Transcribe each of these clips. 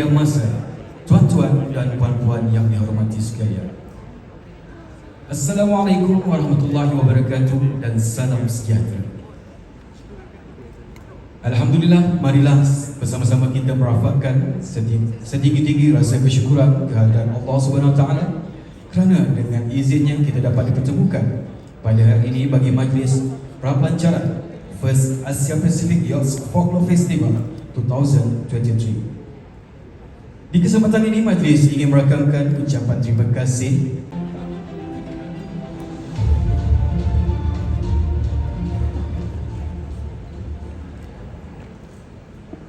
media massa, tuan-tuan dan puan-puan yang dihormati sekalian. Assalamualaikum warahmatullahi wabarakatuh dan salam sejahtera. Alhamdulillah, marilah bersama-sama kita merafakkan setinggi-tinggi rasa kesyukuran kehadiran Allah Subhanahu Wa Taala kerana dengan izinnya kita dapat dipertemukan pada hari ini bagi majlis prapelancaran First Asia Pacific Youth Folklore Festival 2023. Di kesempatan ini, majlis ingin merakamkan ucapan terima kasih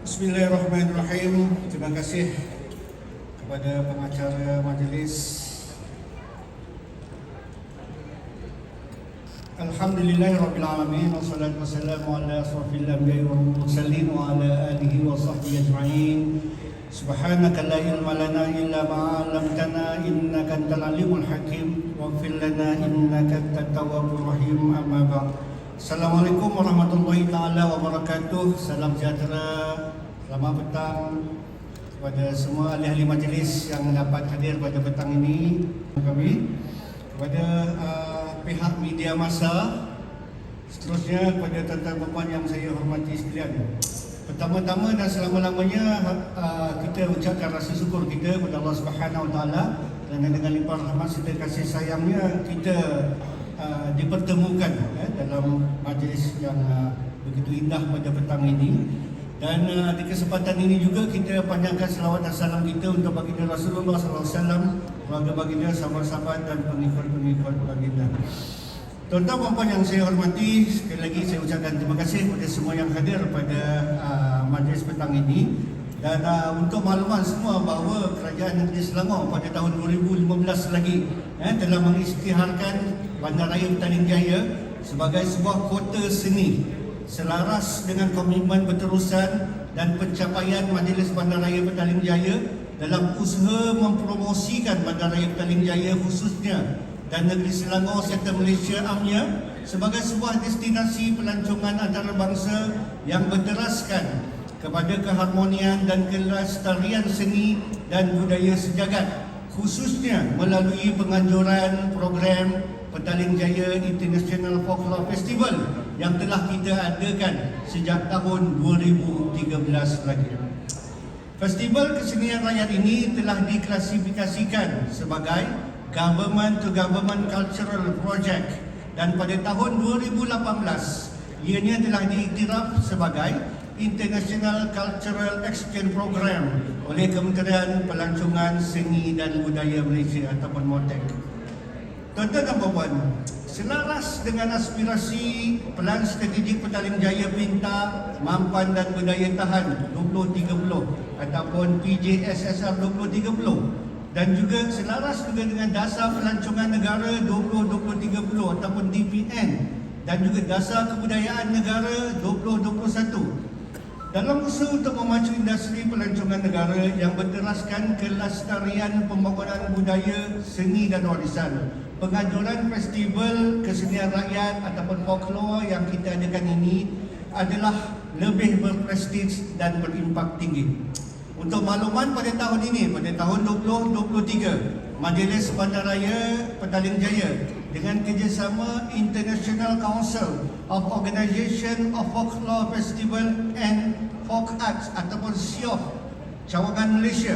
Bismillahirrahmanirrahim. Terima kasih kepada pengacara majlis. Alhamdulillahirrabbilalamin. Wassalatu wassalamu ala asrafil anbiya'i wal mursalin wa ala alihi wa sahbihi ajma'in. Subhanaka la ilma lana illa ma 'allamtana innaka antal alimul hakim waghfir lana innaka antat tawwabur rahim. Amma ba'd. Assalamualaikum warahmatullahi taala wabarakatuh. Salam sejahtera. Selamat petang kepada semua ahli-ahli majlis yang dapat hadir pada petang ini. Kami kepada pihak media massa, seterusnya kepada tuan-tuan dan puan yang saya hormati sekalian. Pertama-tama dan selama-lamanya kita ucapkan rasa syukur kita kepada Allah Subhanahu Wa Taala kerana dengan limpah rahmat serta kasih sayangnya kita dipertemukan dalam majlis yang begitu indah pada petang ini. Dan di kesempatan ini juga kita panjangkan selawat dan salam kita untuk baginda Rasulullah SAW, keluarga baginda, sahabat-sahabat dan pengikut-pengikut baginda. Tuan-tuan dan puan yang saya hormati, sekali lagi saya ucapkan terima kasih kepada semua yang hadir pada majlis petang ini. Dan untuk makluman semua bahawa Kerajaan Negeri Selangor pada tahun 2015 lagi telah mengisytiharkan Bandaraya Petaling Jaya sebagai sebuah kota seni selaras dengan komitmen berterusan dan pencapaian Majlis Bandaraya Petaling Jaya dalam usaha mempromosikan Bandaraya Petaling Jaya khususnya dan Negeri Selangor serta Malaysia amnya sebagai sebuah destinasi pelancongan antarabangsa yang berteraskan kepada keharmonian dan kelestarian seni dan budaya sejagat, khususnya melalui penganjuran program Petaling Jaya International Folklore Festival yang telah kita adakan sejak tahun 2013 lagi. Festival kesenian rakyat ini telah diklasifikasikan sebagai Government to Government Cultural Project dan pada tahun 2018 ianya telah diiktiraf sebagai International Cultural Exchange Program oleh Kementerian Pelancongan Seni dan Budaya Malaysia ataupun MOTEC. Tuan-tuan dan puan, selaras dengan aspirasi Pelan Strategik Petaling Jaya Pintar, Mampan dan Berdaya Tahan 2030 ataupun PJSSR 2030 dan juga selaras juga dengan Dasar Pelancongan Negara 2030 ataupun DPN dan juga Dasar Kebudayaan Negara 2021. Dalam usaha untuk memacu industri pelancongan negara yang berteraskan kelestarian pembangunan budaya, seni dan warisan, penganjuran festival kesenian rakyat ataupun folklore yang kita adakan ini adalah lebih berprestij dan berimpak tinggi. Untuk makluman pada tahun ini, pada tahun 2023, Majlis Bandaraya Petaling Jaya dengan kerjasama International Council of Organisation of Folklore Festival and Folk Arts ataupun SIOF Cawangan Malaysia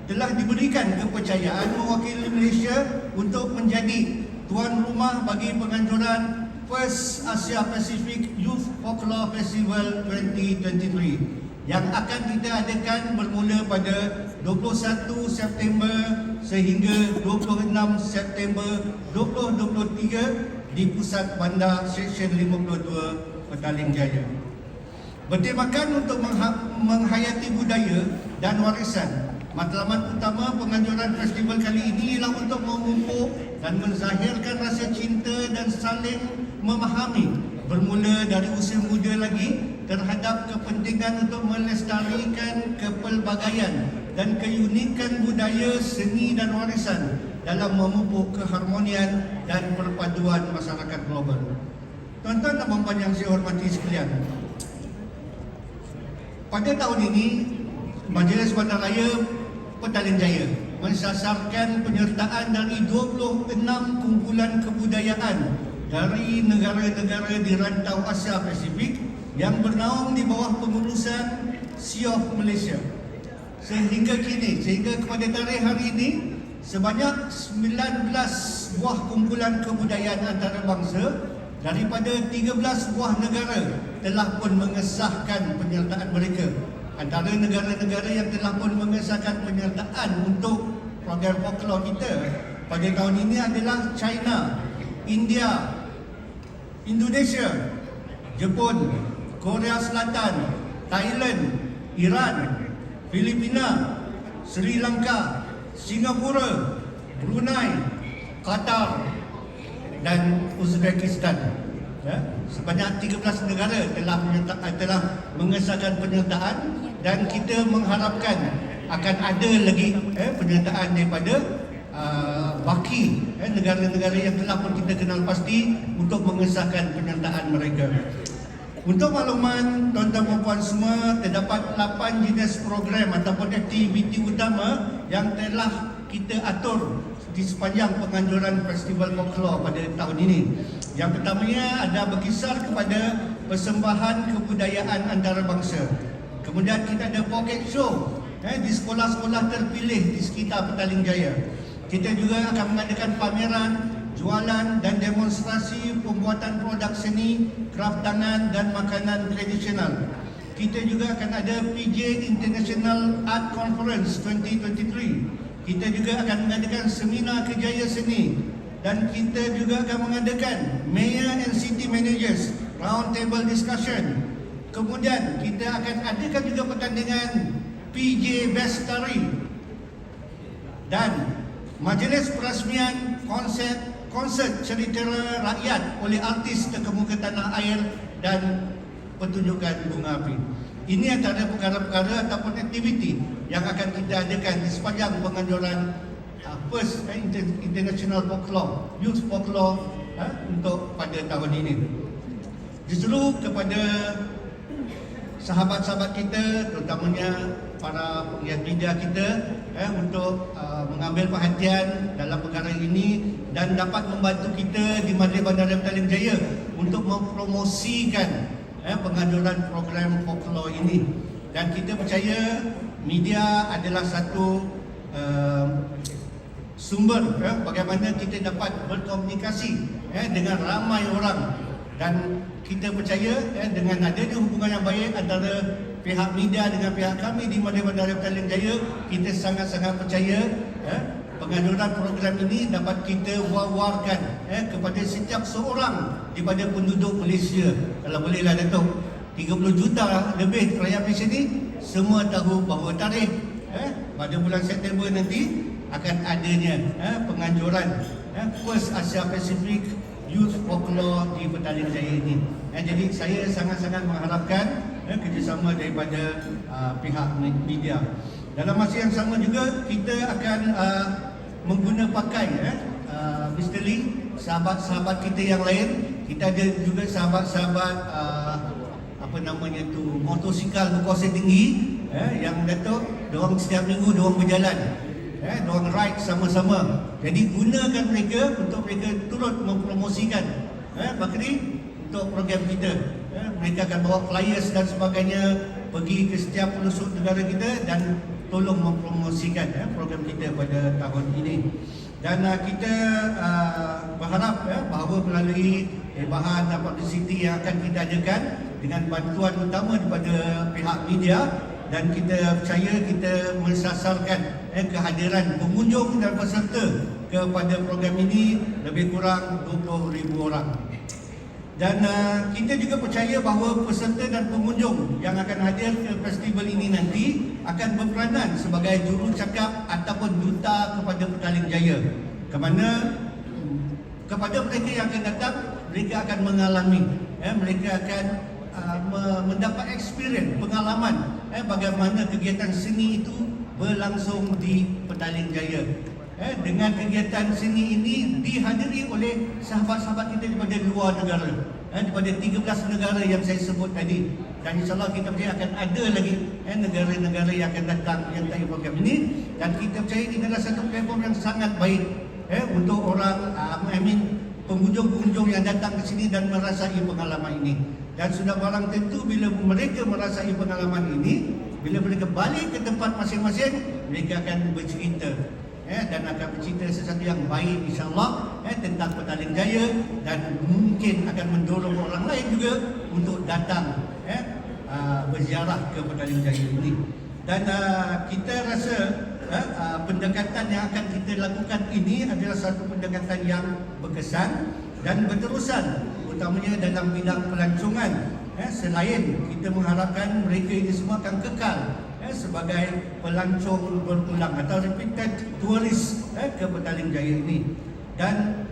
telah diberikan kepercayaan mewakili Malaysia untuk menjadi tuan rumah bagi penganjuran First Asia Pacific Youth Folklore Festival 2023 yang akan kita adakan bermula pada 21 September sehingga 26 September 2023 di Pusat Bandar Seksyen 52 Petaling Jaya. Bertemakan untuk menghayati budaya dan warisan, matlamat utama penganjuran festival kali ini ialah untuk memupuk dan menzahirkan rasa cinta dan saling memahami bermula dari usia muda lagi terhadap kepentingan untuk melestarikan kepelbagaian dan keunikan budaya, seni dan warisan dalam memupuk keharmonian dan perpaduan masyarakat global. Tuan-tuan dan puan yang saya hormati sekalian, pada tahun ini Majlis Bandaraya Petaling Jaya mensasarkan penyertaan dari 26 kumpulan kebudayaan dari negara-negara di rantau Asia Pasifik yang bernaung di bawah pengurusan SIOF Malaysia. Sehingga kepada tarikh hari ini, sebanyak 19 buah kumpulan kebudayaan antarabangsa daripada 13 buah negara telah pun mengesahkan penyertaan mereka. Antara negara-negara yang telah pun mengesahkan penyertaan untuk program folklore kita pada tahun ini adalah China, India, Indonesia, Jepun, Korea Selatan, Thailand, Iran, Filipina, Sri Lanka, Singapura, Brunei, Qatar dan Uzbekistan. Sebanyak 13 negara telah mengesahkan penyertaan dan kita mengharapkan akan ada lagi penyertaan daripada baki negara-negara yang telah pun kita kenal pasti untuk mengesahkan penyertaan mereka. Untuk makluman tuan-tuan dan puan semua, terdapat 8 jenis program ataupun aktiviti utama yang telah kita atur di sepanjang penganjuran Festival Folklore pada tahun ini. Yang pertamanya ada berkisar kepada persembahan kebudayaan antarabangsa. Kemudian kita ada pocket show di sekolah-sekolah terpilih di sekitar Petaling Jaya. Kita juga akan mengadakan pameran, jualan dan demonstrasi pembuatan produk seni, kraf tangan dan makanan tradisional. Kita juga akan ada PJ International Art Conference 2023. Kita juga akan mengadakan seminar kerjaya seni dan kita juga akan mengadakan Mayor and City Managers Round Table Discussion. Kemudian kita akan adakan juga pertandingan PJ Best Tari dan majlis perasmian konsert cerita rakyat oleh artis terkemuka tanah air dan pertunjukan bunga api. Ini antara perkara-perkara ataupun aktiviti yang akan kita adakan di sepanjang penganjuran First International Folklore, Youth Folklore untuk pada tahun ini. Justru kepada sahabat-sahabat kita, terutamanya para penggiat media kita untuk mengambil perhatian dalam perkara ini dan dapat membantu kita di Majlis Bandaraya Petaling Jaya untuk mempromosikan penganjuran program folklore ini. Dan kita percaya media adalah satu sumber bagaimana kita dapat berkomunikasi dengan ramai orang. Dan kita percaya dengan adanya hubungan yang baik antara pihak media dengan pihak kami di Majlis Bandaraya Petaling Jaya, kita sangat-sangat percaya penganjuran program ini dapat kita war-warkan kepada setiap seorang daripada penduduk Malaysia. Kalau bolehlah Datuk, 30 juta lebih rakyat Malaysia ni semua tahu bahawa tarikh pada bulan September nanti akan adanya penganjuran First Asia Pacific Youth Folklore di Petaling Jaya ini. Jadi saya sangat-sangat mengharapkan kerjasama daripada pihak media. Dalam masa yang sama juga kita akan mengguna pakai Mr. Lee, sahabat-sahabat kita yang lain. Kita ada juga sahabat-sahabat motosikal berkuasa tinggi yang Datuk, diorang setiap minggu diorang berjalan, diorang ride sama-sama. Jadi gunakan mereka untuk mereka turut mempromosikan Bakri untuk program kita. Mereka akan bawa flyers dan sebagainya pergi ke setiap pelosok negara kita dan tolong mempromosikan program kita pada tahun ini. Dan kita berharap bahawa melalui bahan dan publicity yang akan kita adakan dengan bantuan utama daripada pihak media, dan kita percaya kita mensasarkan kehadiran pengunjung dan peserta kepada program ini lebih kurang 20,000 orang. Dan kita juga percaya bahawa peserta dan pengunjung yang akan hadir ke festival ini nanti akan berperanan sebagai jurucakap ataupun duta kepada Petaling Jaya. Ke mana kepada mereka yang akan datang, mereka akan mengalami, mereka akan mendapat experience, pengalaman bagaimana kegiatan seni itu berlangsung di Petaling Jaya. Dengan kegiatan seni ini dihadiri oleh sahabat-sahabat kita daripada luar negara, daripada 13 negara yang saya sebut tadi. dan insyaAllah kita percaya akan ada lagi negara-negara yang akan datang yang menyertai program ini, dan kita percaya ini adalah satu platform yang sangat baik untuk orang pengunjung-pengunjung yang datang ke sini dan merasai pengalaman ini. Dan sudah barang tentu bila mereka merasai pengalaman ini, bila mereka balik ke tempat masing-masing, mereka akan bercerita dan akan bercerita sesuatu yang baik insyaAllah tentang Petaling Jaya, dan mungkin akan mendorong orang lain juga untuk datang berziarah ke Petaling Jaya ini. Dan kita rasa pendekatan yang akan kita lakukan ini adalah satu pendekatan yang berkesan dan berterusan, utamanya dalam bidang pelancongan. Selain kita mengharapkan mereka ini semua akan kekal sebagai pelancong berulang atau repeated tourist ke Petaling Jaya ini. Dan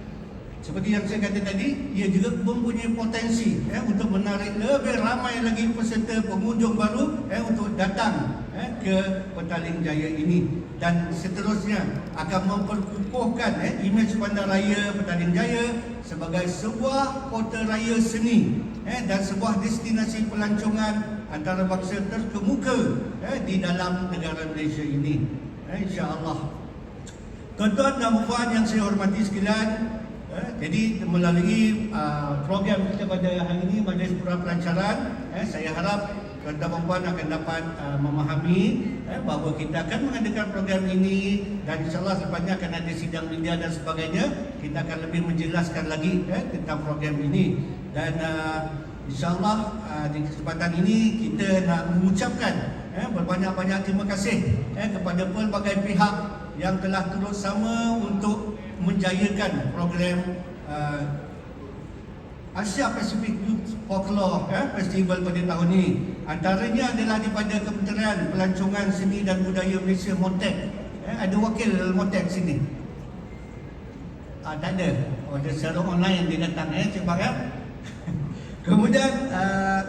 seperti yang saya kata tadi, ia juga mempunyai potensi untuk menarik lebih ramai lagi peserta pengunjung baru untuk datang ke Petaling Jaya ini, dan seterusnya akan memperkukuhkan imej Bandaraya Petaling Jaya sebagai sebuah kota raya seni dan sebuah destinasi pelancongan antarabangsa terkemuka di dalam negara Malaysia ini, insya-Allah. Tuan-tuan dan puan yang saya hormati sekalian, jadi melalui program kita pada hari ini, Majlis Pelancaran, saya harap tuan-tuan dan puan akan dapat memahami bahawa kita akan mengadakan program ini, dan insyaAllah selepasnya akan ada sidang media dan sebagainya. Kita akan lebih menjelaskan lagi tentang program ini. Dan insyaAllah di kesempatan ini kita nak mengucapkan berbanyak-banyak terima kasih kepada pelbagai pihak yang telah turut sama untuk menjayakan program Asia Pacific Youth Folklore Festival pada tahun ini. Antaranya adalah daripada Kementerian Pelancongan Seni dan Budaya Malaysia, MONTEC. Ada wakil MONTEC sini? Tak ada. Ada secara online dia datang, Cik Barang. Kemudian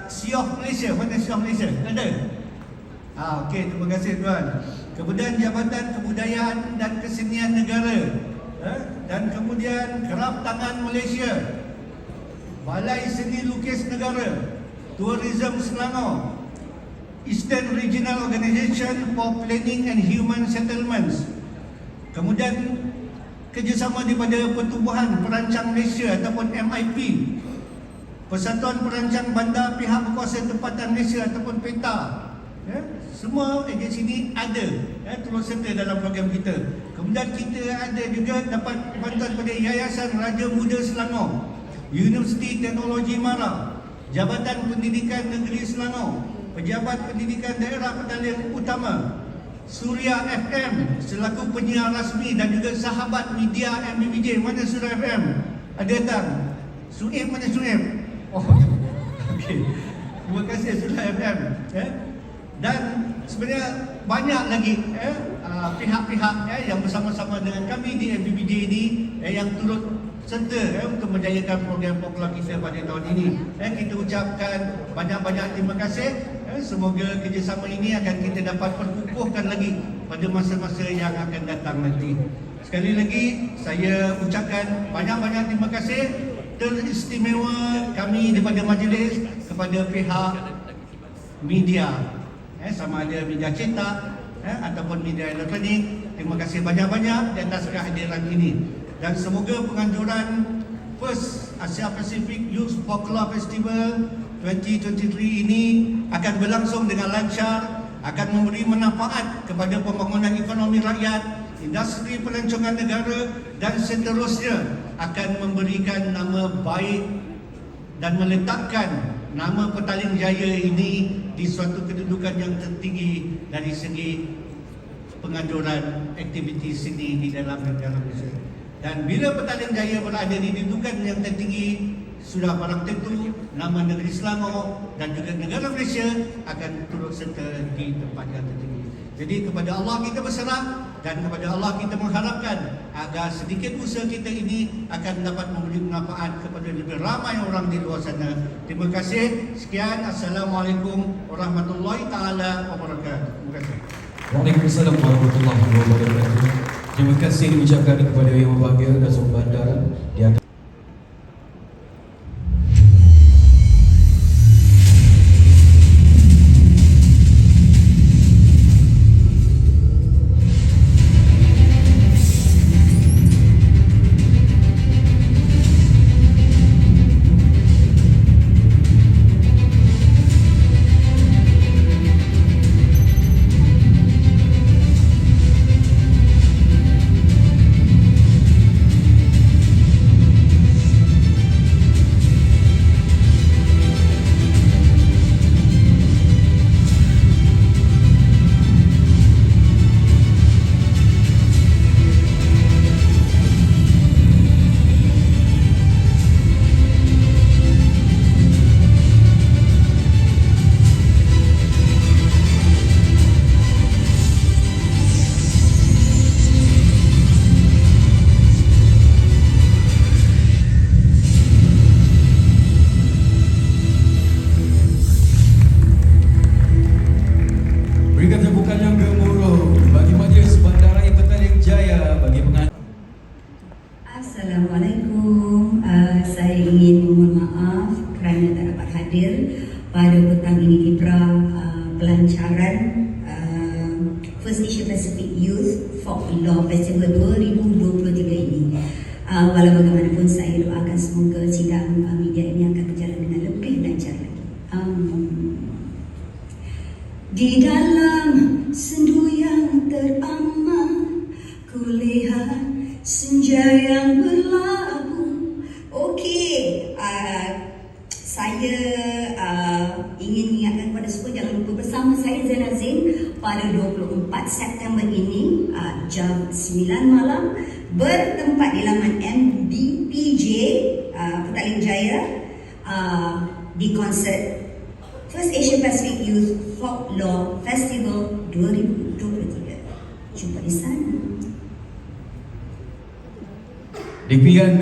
SIOF Malaysia, mana SIOF Malaysia? Ada? Okey, terima kasih tuan. Kemudian Jabatan Kebudayaan dan Kesenian Negara, dan kemudian Kerap Tangan Malaysia, Balai Seni Lukis Negara, Tourism Selangor, Eastern Regional Organisation for Planning and Human Settlements, kemudian kerjasama daripada Pertubuhan Perancang Malaysia ataupun MIP, Persatuan Perancang Bandar Pihak Berkuasa Tempatan Malaysia ataupun PETA. Semua agensi ini ada turut serta dalam program kita. Kemudian kita ada juga dapat bantuan daripada Yayasan Raja Muda Selangor, Universiti Teknologi Mara, Jabatan Pendidikan Negeri Selangor, Pejabat Pendidikan Daerah Petaling Utama, Suria FM selaku penyiar rasmi, dan juga sahabat media MBBJ. Mana Suria FM? Ada datang? Suib, mana Suib? Oh, okey. Terima kasih Suria FM. Dan sebenarnya banyak lagi pihak-pihak yang bersama-sama dengan kami di MBBJ ini yang turut serta untuk menjayakan program folklor kita pada tahun ini. Kita ucapkan banyak-banyak terima kasih. Semoga kerjasama ini akan kita dapat perkukuhkan lagi pada masa-masa yang akan datang nanti. Sekali lagi saya ucapkan banyak-banyak terima kasih teristimewa kami daripada majlis kepada pihak media, sama ada media cetak ataupun media elektronik. Terima kasih banyak-banyak di atas kehadiran ini. Dan semoga penganjuran First Asia Pacific Youth Folklore Festival 2023 ini akan berlangsung dengan lancar, akan memberi manfaat kepada pembangunan ekonomi rakyat, industri pelancongan negara, dan seterusnya akan memberikan nama baik dan meletakkan nama Petaling Jaya ini di suatu kedudukan yang tertinggi dari segi penganjuran aktiviti seni di dalam negara Malaysia. Dan bila Petaling Jaya berada di kedudukan yang tertinggi, sudah barang tentu nama negeri Selangor dan juga negara Malaysia akan turut serta di tempat yang tertinggi. Jadi kepada Allah kita berserah, dan kepada Allah kita mengharapkan agar sedikit usaha kita ini akan dapat memberi manfaat kepada lebih ramai orang di luar sana. Terima kasih. Sekian. Assalamualaikum warahmatullahi taala wabarakatuh. Terima kasih. Waalaikumsalam warahmatullahi wabarakatuh. Terima kasih diucapkan kepada Yang Berbahagia Datuk Bandar di atas hadir pada petang ini di pelancaran First Asia Pacific Youth Folklore Festival 2023 ini. Walau bagaimanapun, saya doakan semoga sidang media ini akan berjalan dengan lebih lancar lagi. Di dalam sendu yang teramat, kulihat senja yang berlabuh. Okey, saya ingin mengingatkan kepada semua, jangan lupa bersama saya Zain Azim pada 24 September ini jam 9 malam bertempat di laman MBPJ Petaling Jaya di konsert First Asia Pacific Youth Folklore Festival 2023. Jumpa di sana. Demikian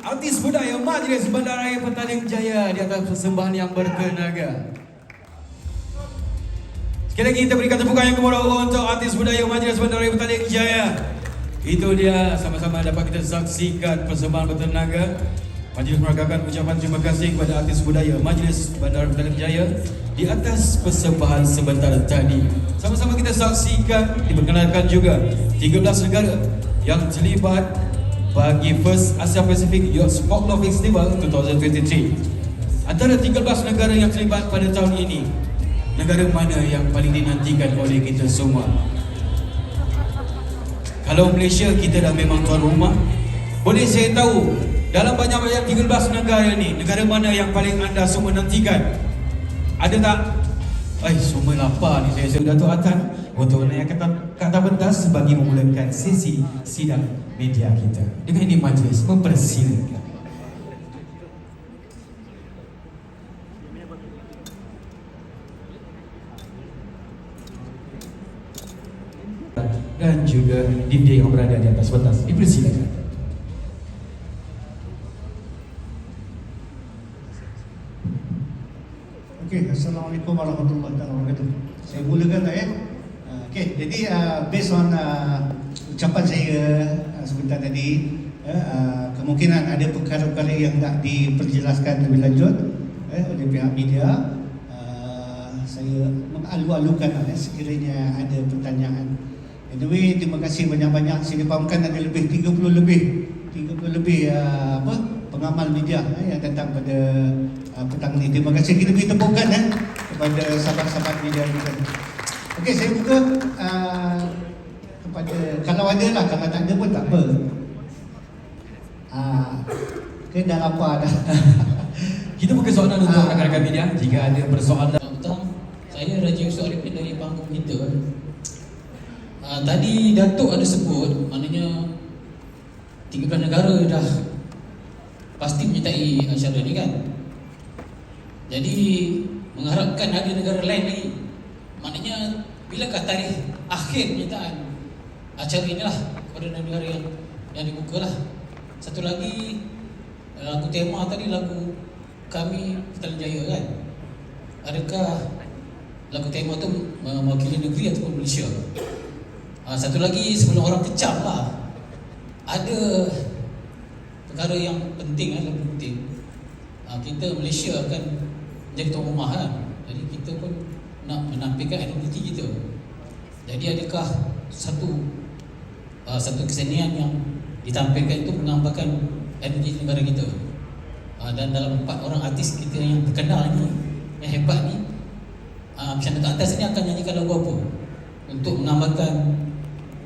artis budaya Majlis Bandaraya Petaling Jaya di atas persembahan yang bertenaga. Sekali lagi kita berikan tepukan yang gemuruh untuk artis budaya Majlis Bandaraya Petaling Jaya. Itu dia sama-sama dapat kita saksikan persembahan bertenaga Majlis meragakan ucapan terima kasih kepada artis budaya Majlis Bandar Petaling Jaya di atas persembahan sebentar tadi. Sama-sama kita saksikan diperkenalkan juga 13 negara yang terlibat bagi First Asia Pacific Youth Folklore Festival 2023. Antara 13 negara yang terlibat pada tahun ini, negara mana yang paling dinantikan oleh kita semua? Kalau Malaysia, kita dah memang tuan rumah. Boleh saya tahu dalam banyak-banyak 13 negara ni, negara mana yang paling anda semua nantikan? Ada tak? Semua lapar ni saya. Dato' Atan untuk naik kata pentas bagi memulakan sesi sidang media kita. Dengan ini majlis mempersilakan. Dan juga DJ yang berada di atas pentas, dipersilakan. Okey, Assalamualaikum warahmatullahi wabarakatuh. Saya mulakan lah ya. Okey, jadi based on ucapan saya sebentar tadi, kemungkinan ada perkara-perkara yang nak diperjelaskan lebih lanjut oleh pihak media. Saya mengalu-alukan sekiranya ada pertanyaan. Anyway, terima kasih banyak-banyak. Saya fahamkan ada lebih 30 lebih pengamal media yang datang pada petang ini. Terima kasih. Kita beri tepukan kepada sahabat-sahabat media kita. Okey, saya buka kepada, kalau ada lah, kalau tak ada pun tak apa. Dah lapar dah. Kita buka soalan untuk rakan-rakan media. Jika ada persoalan. Saya Raja Yusof Arifin dari panggung kita. Tadi Datuk ada sebut, maknanya 13 negara dah pasti menyertai acara ni kan. Jadi mengharapkan ada negara lain lagi. Maknanya bilakah tarikh akhir penyertaan acara inilah kepada negara yang dibuka lah. Satu lagi, lagu tema tadi lagu Kami Petaling Jaya kan. Adakah lagu tema tu mewakili negeri ataupun Malaysia? Satu lagi sebelum orang kecam lah, ada perkara yang penting lebih penting. Kita Malaysia akan jadi tuan rumah kan. Jadi kita pun nak menampilkan identiti kita. Jadi adakah satu kesenian yang ditampilkan itu menggambarkan identiti negara kita? Dan dalam 4 orang artis kita yang terkenal ni, yang hebat ni, Syana kat atas ni akan nyanyikan lagu apa untuk menggambarkan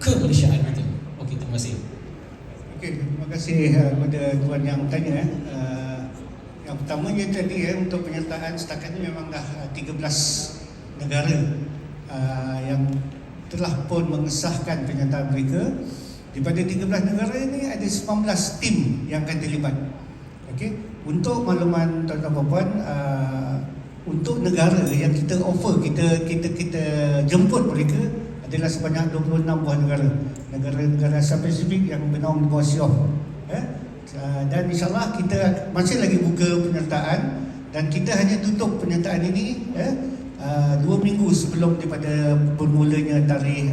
kemalaysiaan kita? Okey, terima kasih. Okey, terima kasih kepada tuan yang bertanya. Yang pertamanya tadi untuk penyertaan setakat ini memang dah 13 negara yang telah pun mengesahkan penyertaan mereka. Daripada 13 negara ini ada 19 tim yang akan terlibat. Okey, untuk makluman tuan-tuan dan puan, untuk negara yang kita offer, kita jemput mereka adalah sebanyak 26 buah negara Asia Pasifik yang bernaung di bawah SIOF. Dan insyaAllah kita masih lagi buka penyertaan, dan kita hanya tutup penyertaan ini 2 minggu sebelum daripada bermulanya tarikh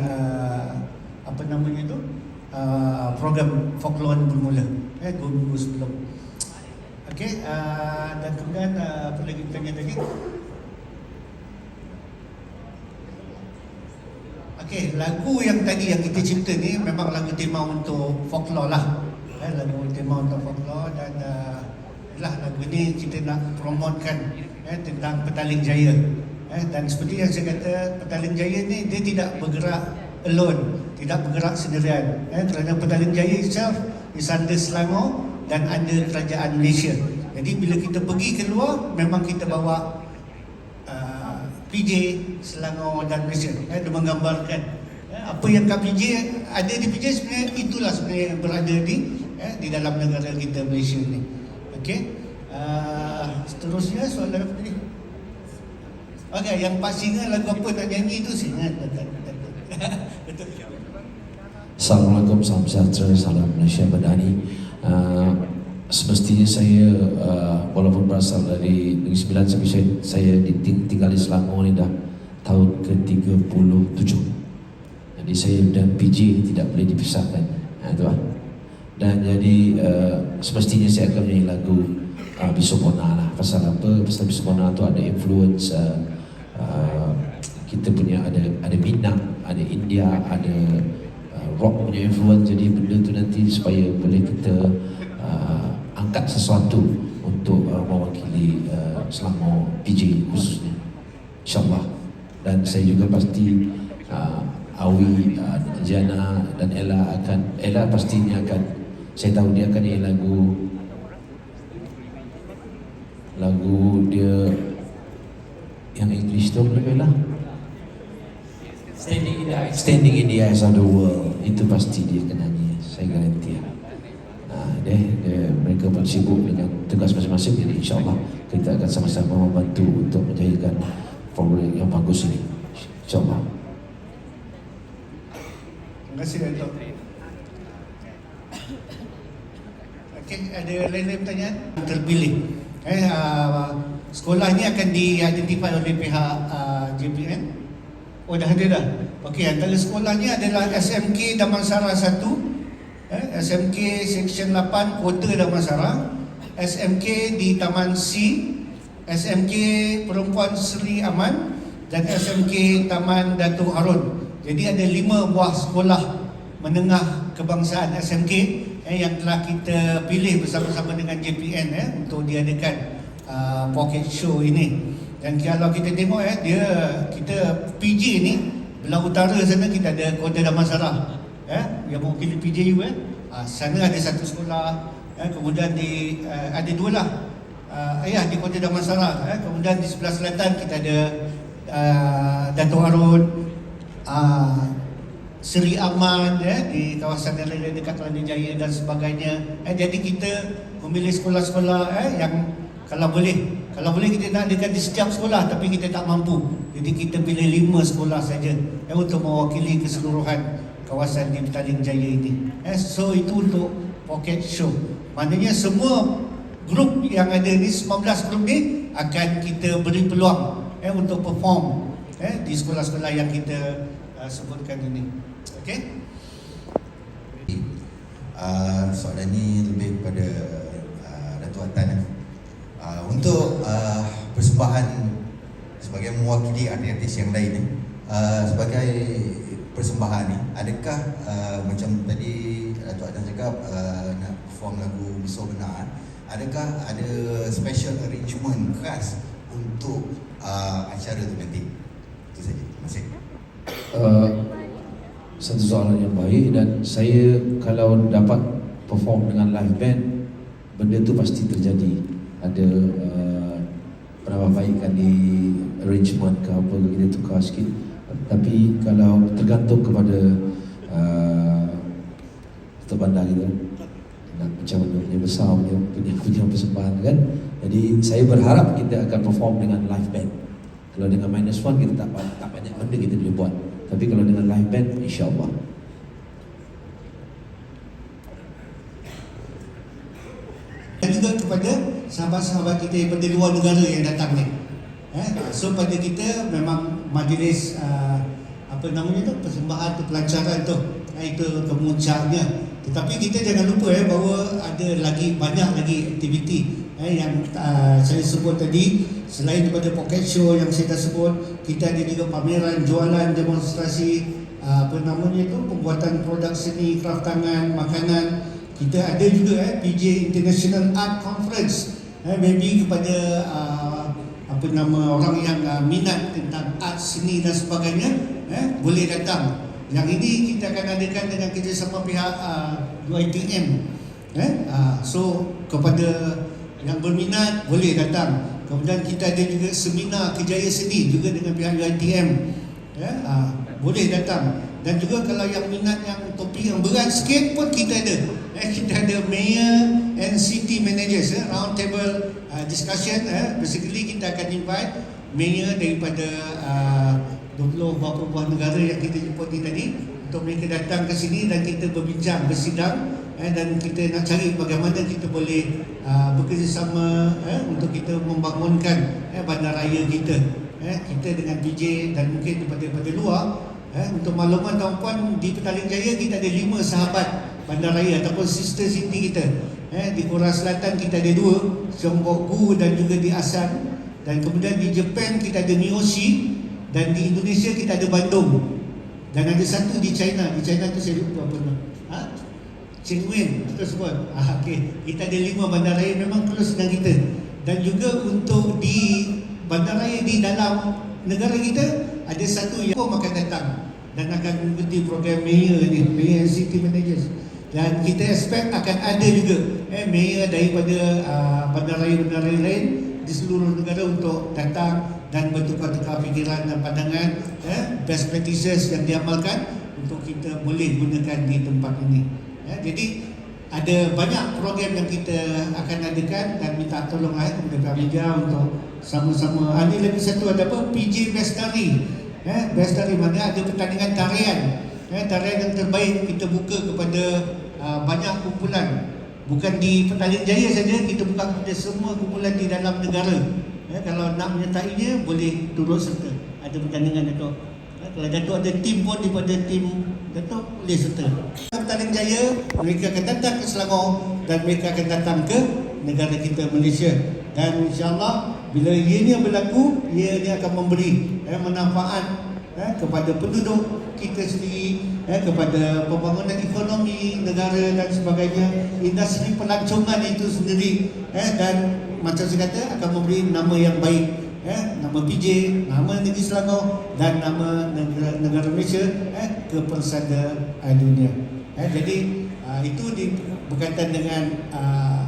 program folklore bermula, 2 minggu sebelum. Okey, dan kemudian apa lagi bertanya tadi? Okey, lagu yang tadi yang kita cipta ni memang lagu tema untuk folklore lah. Lagu tema untuk folklore, dan lagu ni kita nak promotekan tentang Petaling Jaya. Dan seperti yang saya kata, Petaling Jaya ni dia tidak bergerak alone, tidak bergerak sendirian. Kerana Petaling Jaya itself is under Selangor dan under kerajaan Malaysia. Jadi bila kita pergi keluar, memang kita bawa PJ Selangor dan Malaysia. Dia menggambarkan apa yang kat PJ ada di PJ, sebenarnya itulah sebenarnya yang berada di dalam negara kita Malaysia ni. Okey. Seterusnya soalan apa tadi? Okey, yang pastinya lagu apa nak nyanyi tu saya ingat. Betul. Assalamualaikum, salam sejahtera, salam Malaysia Madani. Semestinya saya walaupun berasal dari Negeri Sembilan, tapi saya tinggal di Selangor ni dah tahun ke-37. Jadi saya dan PJ tidak boleh dipisahkan. tu lah. Dan jadi semestinya saya akan menyanyi lagu Bismona lah. Pasal apa? Pasal Bismona tu ada influence kita punya ada Minang, ada India, ada rock punya influence. Jadi benda tu nanti supaya boleh kita angkat sesuatu untuk mewakili Selangor PJ khususnya, InsyaAllah. Dan saya juga pasti Awi, Jana dan Ella pastinya akan, saya tahu dia akan nyanyi lagu dia yang English tu apa Ella? Standing in the Eyes of the World. Itu pasti dia akan nyanyi, saya garanti. Mereka pun sibuk dengan tugas masing-masing, jadi insyaAllah kita akan sama-sama membantu untuk menjadikan program yang bagus ini, insyaAllah. Terima kasih Dato'. Okey, ada lain-lain pertanyaan? Terpilih. Sekolah ni akan diidentifikan oleh pihak JPN. Oh, dah ada dah. Okey, antara sekolahnya adalah SMK Damansara 1, SMK Seksyen 8 Kota Damansara, SMK di Taman C, SMK Perempuan Seri Aman dan SMK Taman Datuk Harun. Jadi ada 5 buah sekolah menengah kebangsaan SMK yang telah kita pilih bersama-sama dengan JPN untuk diadakan pocket show ini. Dan kalau kita tengok kita PJ ni belah utara sana kita ada Kota Damansara yang mewakili PJU sana ada satu sekolah, kemudian ada 2 lah di Kota Damansara, kemudian di sebelah selatan kita ada Datuk Harun, Seri Aman di kawasan yang lain dekat Kelana Jaya dan sebagainya. Jadi kita memilih sekolah-sekolah yang kalau boleh kita nak adakan di setiap sekolah, tapi kita tak mampu. Jadi kita pilih 5 sekolah saja untuk mewakili keseluruhan kawasan di Petaling Jaya ini. So itu untuk pocket show. Maknanya semua grup yang ada ni, 19 grup ni akan kita beri peluang untuk perform di sekolah-sekolah yang kita sebutkan ini. Okey? Soalan ni lebih kepada Datuk Atan. Untuk persembahan sebagai mewakili artis yang lain ni, sebagai persembahan ni, adakah macam tadi Datuk Atan cakap nak perform lagu Besar Benar, adakah ada special arrangement khas untuk acara tu nanti? Itu saja. Terima kasih. Satu soalan yang baik, dan saya kalau dapat perform dengan live band, benda tu pasti terjadi. Ada penambahbaikan di arrangement ke apa, kita tukar sikit. Tapi kalau tergantung kepada Datuk Bandar kita nak macam mana punya besar punya persembahan kan. Jadi saya berharap kita akan perform dengan live band. Kalau dengan -1 kita tak banyak benda kita boleh buat. Tapi kalau dengan live band, insyaAllah. Dan juga kepada sahabat-sahabat kita daripada luar negara yang datang ni. So pada kita memang majlis persembahan tu, pelancaran tu, itu kemuncaknya. Tetapi kita jangan lupa bahawa ada banyak lagi aktiviti yang saya sebut tadi. Selain daripada pocket show yang saya dah sebut, kita ada juga pameran, jualan, demonstrasi pembuatan produk seni, kraft tangan, makanan. Kita ada juga PJ International Art Conference, maybe kepada orang yang minat tentang art, seni dan sebagainya, boleh datang. Yang ini kita akan adakan dengan kerjasama pihak UiTM. So kepada yang berminat boleh datang. Kemudian kita ada juga seminar Kejaya Seni juga dengan pihak UiTM. Boleh datang. Dan juga kalau yang minat yang topik yang berat sikit pun kita ada. Kita ada Mayor and City Managers, round table discussion. Basically kita akan invite Mayor daripada 20 berapa buah negara yang kita jemput ni tadi, untuk mereka datang ke sini dan kita berbincang, bersidang, dan kita nak cari bagaimana kita boleh bekerjasama untuk kita membangunkan bandaraya kita. Kita dengan PJ dan mungkin daripada luar. Untuk makluman tuan-puan, di Petaling Jaya kita ada 5 sahabat bandaraya ataupun sister city kita. Di Korea Selatan kita ada 2, Sengoku dan juga di Asan. Dan kemudian di Jepun kita ada Miyoshi, dan di Indonesia kita ada Bandung. Dan ada satu di China. Di China tu saya lupa apa nama. Qingwen tersebut. Okay. Kita ada 5 bandaraya memang close dengan kita. Dan juga untuk di bandaraya di dalam negara kita ada satu yang akan datang dan akan mengikuti program Mayor ni, Mayor and City Managers. Dan kita expect akan ada juga Mayor daripada bandaraya-bandaraya lain di seluruh negara untuk datang dan bertukar-tukar fikiran dan pandangan, best practices yang diamalkan untuk kita boleh gunakan di tempat ini. Jadi ada banyak program yang kita akan adakan dan minta tolong kepada media untuk sama-sama. Ini lagi satu ada apa? PJ Bestari. Bestari mana ada pertandingan tarian. Tarian yang terbaik kita buka kepada banyak kumpulan. Bukan di Petaling Jaya saja, kita buka kepada semua kumpulan di dalam negara. Kalau nak menyertainya boleh turut serta. Ada pertandingan Datuk. Kalau Datuk ada tim pun daripada tim Datuk boleh serta. Petaling Jaya mereka akan datang ke Selangor dan mereka akan datang ke negara kita Malaysia. Dan insya-Allah bila ianya berlaku, ianya akan memberi manfaat kepada penduduk kita sendiri, kepada pembangunan ekonomi negara dan sebagainya, industri pelancongan itu sendiri, dan macam saya kata akan memberi nama yang baik, nama PJ, nama negeri Selangor dan nama negara Malaysia ke persada dunia. Jadi itu berkaitan dengan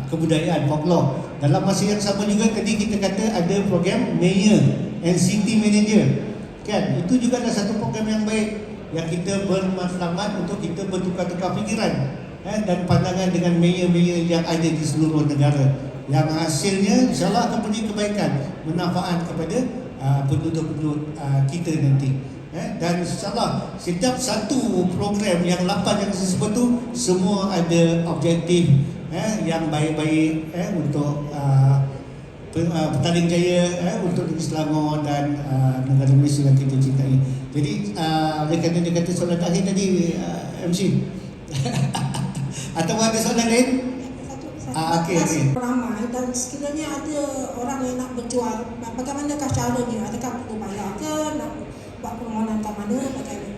kebudayaan folklore. Dalam masa yang sama juga tadi kita kata ada program Mayor and City Manager. Kan? Itu juga adalah satu program yang baik yang kita bermatlamat untuk kita bertukar-tukar fikiran dan pandangan dengan mayor-mayor yang ada di seluruh negara. Yang hasilnya insya-Allah akan beri kebaikan, manfaat kepada penduduk-penduduk kita nanti. Dan insya-Allah setiap satu program yang 8 yang saya sebut tu semua ada objektif yang baik-baik untuk Petaling Jaya, untuk negeri Selangor dan negara Malaysia yang kita cintai. Jadi oleh kerana dia kata soalan akhir tadi MC atau ada soalan lain? Okey. Ramai dan sekiranya ada orang yang nak berjual, bagaimanakah caranya? Adakah perlu bayar ke? Nak buat permohonan ke mana? Bagaimana?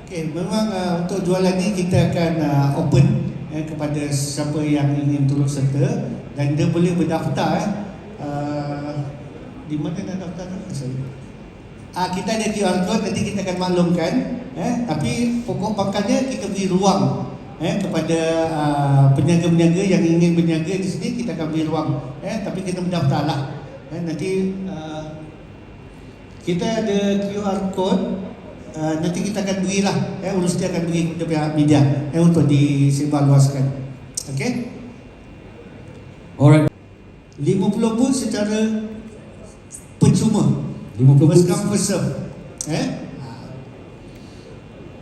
Okey, memang untuk jualan ni kita akan open kepada siapa yang ingin turut serta dan dia boleh berdaftar. Di mana nak daftar? Kita ada QR code, nanti kita akan maklumkan. Tapi pokok pangkalnya kita beri ruang kepada peniaga-peniaga yang ingin berniaga di sini, kita akan beri ruang. Tapi kita berdaftarlah. Nanti kita ada QR code. Nanti kita akan berilah, urus dia akan beri kepada pihak media untuk disebarluaskan. Okey? Alright. 50 booth secara percuma. 50 first booth. come first serve.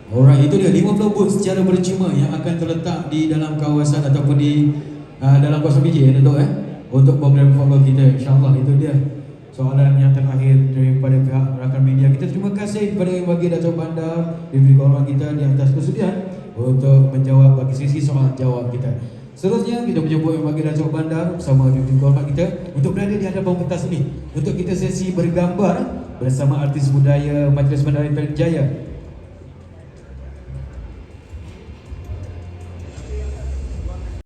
Alright, itu dia 50 booth secara percuma yang akan terletak di dalam kawasan ataupun di dalam kawasan PJ untuk program follow kita, insya-Allah. Itu dia soalan yang terakhir daripada pihak rakan media. Kita terima kasih kepada yang bagi Datuk Bandar Deputi Kongrat kita di atas kesediaan untuk menjawab bagi sesi soalan jawab kita. Seterusnya kita menjemput yang bagi Datuk Bandar bersama Deputi Kongrat kita untuk berada di hadapan pentas ini untuk kita sesi bergambar bersama artis budaya Majlis Bandaran Petaling Jaya